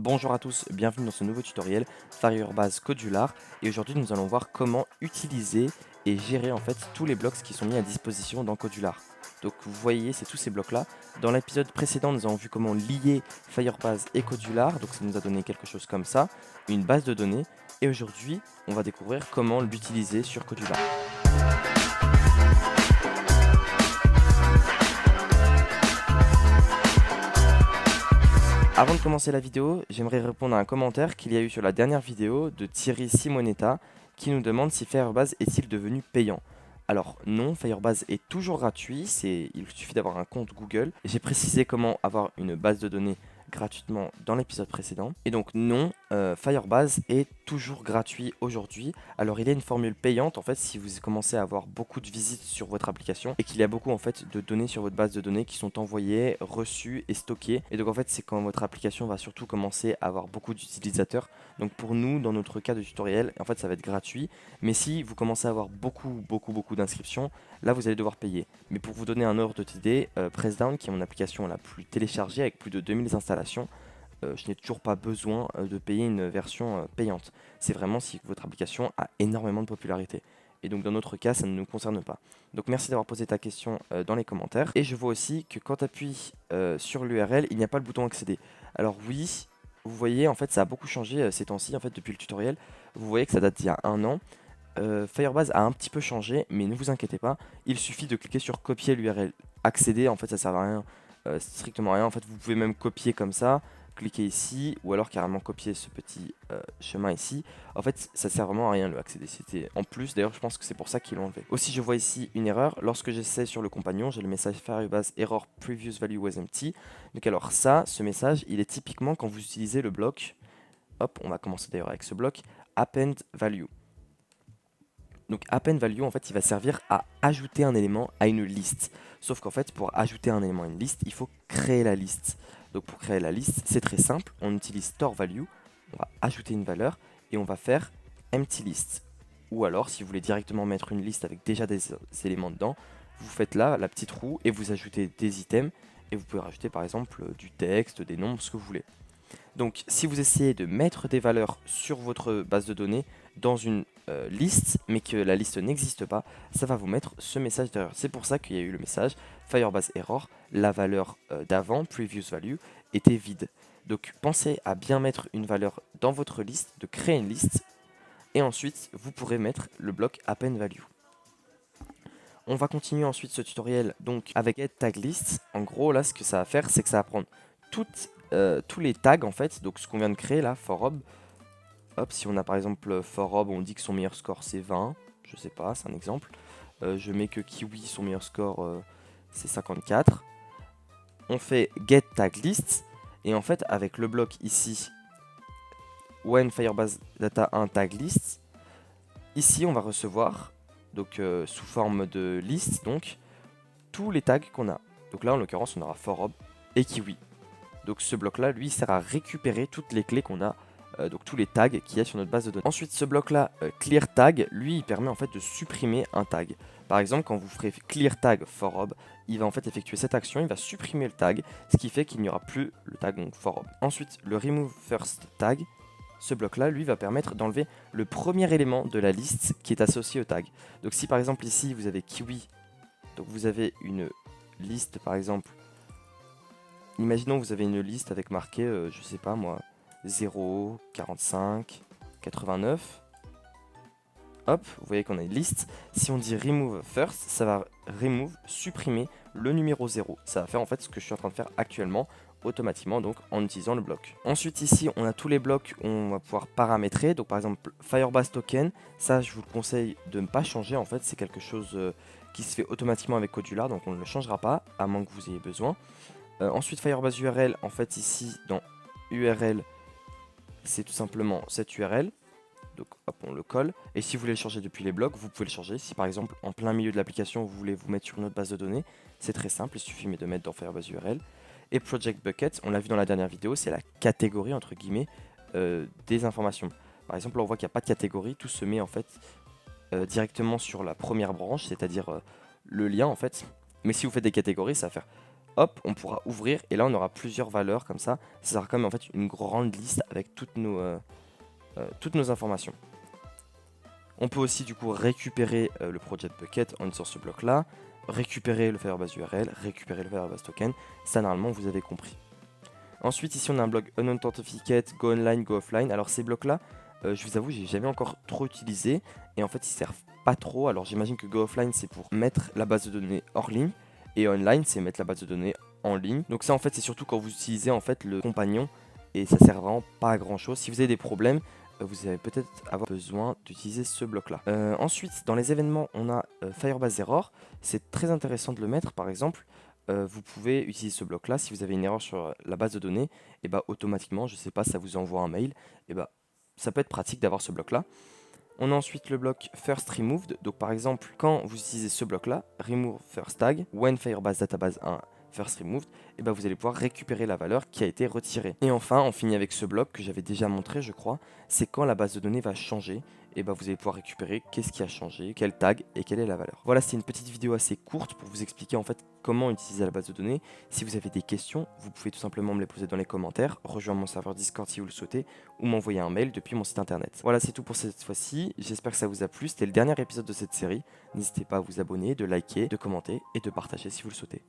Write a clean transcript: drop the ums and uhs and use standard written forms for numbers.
Bonjour à tous, bienvenue dans ce nouveau tutoriel Firebase Codular et aujourd'hui nous allons voir comment utiliser et gérer en fait tous les blocs qui sont mis à disposition dans Codular. Donc vous voyez c'est tous ces blocs là. Dans l'épisode précédent nous avons vu comment lier Firebase et Codular, donc ça nous a donné quelque chose comme ça, une base de données et aujourd'hui on va découvrir comment l'utiliser sur Codular. Avant de commencer la vidéo, j'aimerais répondre à un commentaire qu'il y a eu sur la dernière vidéo de Thierry Simonetta qui nous demande si Firebase est-il devenu payant. Alors non, Firebase est toujours gratuit, il suffit d'avoir un compte Google. J'ai précisé comment avoir une base de données gratuitement dans l'épisode précédent. Et donc non, Firebase est toujours gratuit aujourd'hui. Alors il y a une formule payante en fait si vous commencez à avoir beaucoup de visites sur votre application et qu'il y a beaucoup en fait de données sur votre base de données qui sont envoyées, reçues et stockées. Et donc en fait c'est quand votre application va surtout commencer à avoir beaucoup d'utilisateurs. Donc pour nous, dans notre cas de tutoriel, en fait ça va être gratuit. Mais si vous commencez à avoir beaucoup d'inscriptions, là vous allez devoir payer. Mais pour vous donner un ordre d'idée, Pressdown qui est mon application la plus téléchargée avec plus de 2000 installations, je n'ai toujours pas besoin de payer une version payante. C'est vraiment si votre application a énormément de popularité. Et donc dans notre cas, ça ne nous concerne pas. Donc merci d'avoir posé ta question dans les commentaires. Et je vois aussi que quand tu appuies sur l'URL, il n'y a pas le bouton accéder. Alors oui, vous voyez, en fait, ça a beaucoup changé ces temps-ci, en fait, depuis le tutoriel. Vous voyez que ça date d'il y a un an. Firebase a un petit peu changé, mais ne vous inquiétez pas, il suffit de cliquer sur copier l'URL. Accéder, en fait, ça sert à rien, strictement à rien. En fait, vous pouvez même copier comme ça, cliquer ici, ou alors carrément copier ce petit chemin ici. En fait, ça sert vraiment à rien le accéder. C'était en plus, d'ailleurs, je pense que c'est pour ça qu'ils l'ont enlevé. Aussi, je vois ici une erreur. Lorsque j'essaie sur le compagnon, j'ai le message Firebase error previous value was empty. Donc alors ça, ce message, il est typiquement quand vous utilisez le bloc. Hop, on va commencer d'ailleurs avec ce bloc append value. Donc append value, en fait, il va servir à ajouter un élément à une liste. Sauf qu'en fait, pour ajouter un élément à une liste, il faut créer la liste. Donc pour créer la liste, c'est très simple. On utilise store value, on va ajouter une valeur et on va faire empty list. Ou alors, si vous voulez directement mettre une liste avec déjà des éléments dedans, vous faites là la petite roue et vous ajoutez des items. Et vous pouvez rajouter par exemple du texte, des nombres, ce que vous voulez. Donc si vous essayez de mettre des valeurs sur votre base de données dans une liste, mais que la liste n'existe pas, ça va vous mettre ce message d'erreur. C'est pour ça qu'il y a eu le message Firebase error, la valeur d'avant, previous value, était vide. Donc pensez à bien mettre une valeur dans votre liste, de créer une liste, et ensuite vous pourrez mettre le bloc append value. On va continuer ensuite ce tutoriel donc avec getTagList. En gros là ce que ça va faire c'est que ça va prendre tous les tags en fait, donc ce qu'on vient de créer là, forob. Hop, si on a par exemple forob, on dit que son meilleur score c'est 20, je sais pas, c'est un exemple. Je mets que kiwi, son meilleur score c'est 54. On fait getTagList et en fait avec le bloc ici when Firebase data 1 tag list, ici on va recevoir donc sous forme de liste donc tous les tags qu'on a. Donc là en l'occurrence on aura forob et kiwi. Donc ce bloc là, lui, il sert à récupérer toutes les clés qu'on a, donc tous les tags qu'il y a sur notre base de données. Ensuite, ce bloc là, clear tag, lui, il permet en fait de supprimer un tag. Par exemple, quand vous ferez clear tag forob, il va en fait effectuer cette action, il va supprimer le tag, ce qui fait qu'il n'y aura plus le tag donc forob. Ensuite, le remove first tag, ce bloc là, lui, va permettre d'enlever le premier élément de la liste qui est associé au tag. Donc si par exemple ici, vous avez kiwi, donc vous avez une liste par exemple. Imaginons que vous avez une liste avec marqué, je sais pas moi, 0, 45, 89. Hop, vous voyez qu'on a une liste. Si on dit remove first, ça va supprimer le numéro 0. Ça va faire en fait ce que je suis en train de faire actuellement, automatiquement, donc en utilisant le bloc. Ensuite ici, on a tous les blocs qu'on va pouvoir paramétrer. Donc par exemple, Firebase token, ça je vous le conseille de ne pas changer. En fait, c'est quelque chose qui se fait automatiquement avec Codular, donc on ne le changera pas, à moins que vous ayez besoin. Ensuite Firebase URL, en fait ici dans URL c'est tout simplement cette URL, donc hop on le colle, et si vous voulez le changer depuis les blocs, vous pouvez le changer. Si par exemple en plein milieu de l'application vous voulez vous mettre sur une autre base de données, c'est très simple, il suffit de mettre dans Firebase URL. Et Project Bucket, on l'a vu dans la dernière vidéo, c'est la catégorie entre guillemets des informations. Par exemple là on voit qu'il n'y a pas de catégorie, tout se met en fait directement sur la première branche, c'est-à-dire le lien en fait. Mais si vous faites des catégories, ça va faire hop, on pourra ouvrir et là on aura plusieurs valeurs comme ça. Ça sera comme en fait une grande liste avec toutes nos informations. On peut aussi du coup récupérer le project bucket sur ce bloc là, récupérer le Firebase URL, récupérer le Firebase token. Ça normalement vous avez compris. Ensuite ici on a un bloc unauthentificate, go online, go offline. Alors ces blocs là, je vous avoue j'ai jamais encore trop utilisé et en fait ils servent pas trop. Alors j'imagine que go offline c'est pour mettre la base de données hors ligne et online c'est mettre la base de données en ligne. Donc ça en fait c'est surtout quand vous utilisez en fait le compagnon et ça sert vraiment pas à grand chose. Si vous avez des problèmes, vous allez peut-être avoir besoin d'utiliser ce bloc là. Ensuite dans les événements on a Firebase Error. C'est très intéressant de le mettre par exemple. Vous pouvez utiliser ce bloc là si vous avez une erreur sur la base de données et bah automatiquement je sais pas ça vous envoie un mail et bah ça peut être pratique d'avoir ce bloc là. On a ensuite le bloc first removed. Donc par exemple, quand vous utilisez ce bloc-là, remove first tag, when Firebase database 1 first removed, et ben vous allez pouvoir récupérer la valeur qui a été retirée. Et enfin, on finit avec ce bloc que j'avais déjà montré, je crois, c'est quand la base de données va changer, et ben vous allez pouvoir récupérer qu'est-ce qui a changé, quel tag et quelle est la valeur. Voilà, c'est une petite vidéo assez courte pour vous expliquer en fait comment utiliser la base de données. Si vous avez des questions, vous pouvez tout simplement me les poser dans les commentaires, rejoindre mon serveur Discord si vous le souhaitez, ou m'envoyer un mail depuis mon site internet. Voilà, c'est tout pour cette fois-ci. J'espère que ça vous a plu. C'était le dernier épisode de cette série. N'hésitez pas à vous abonner, de liker, de commenter et de partager si vous le souhaitez.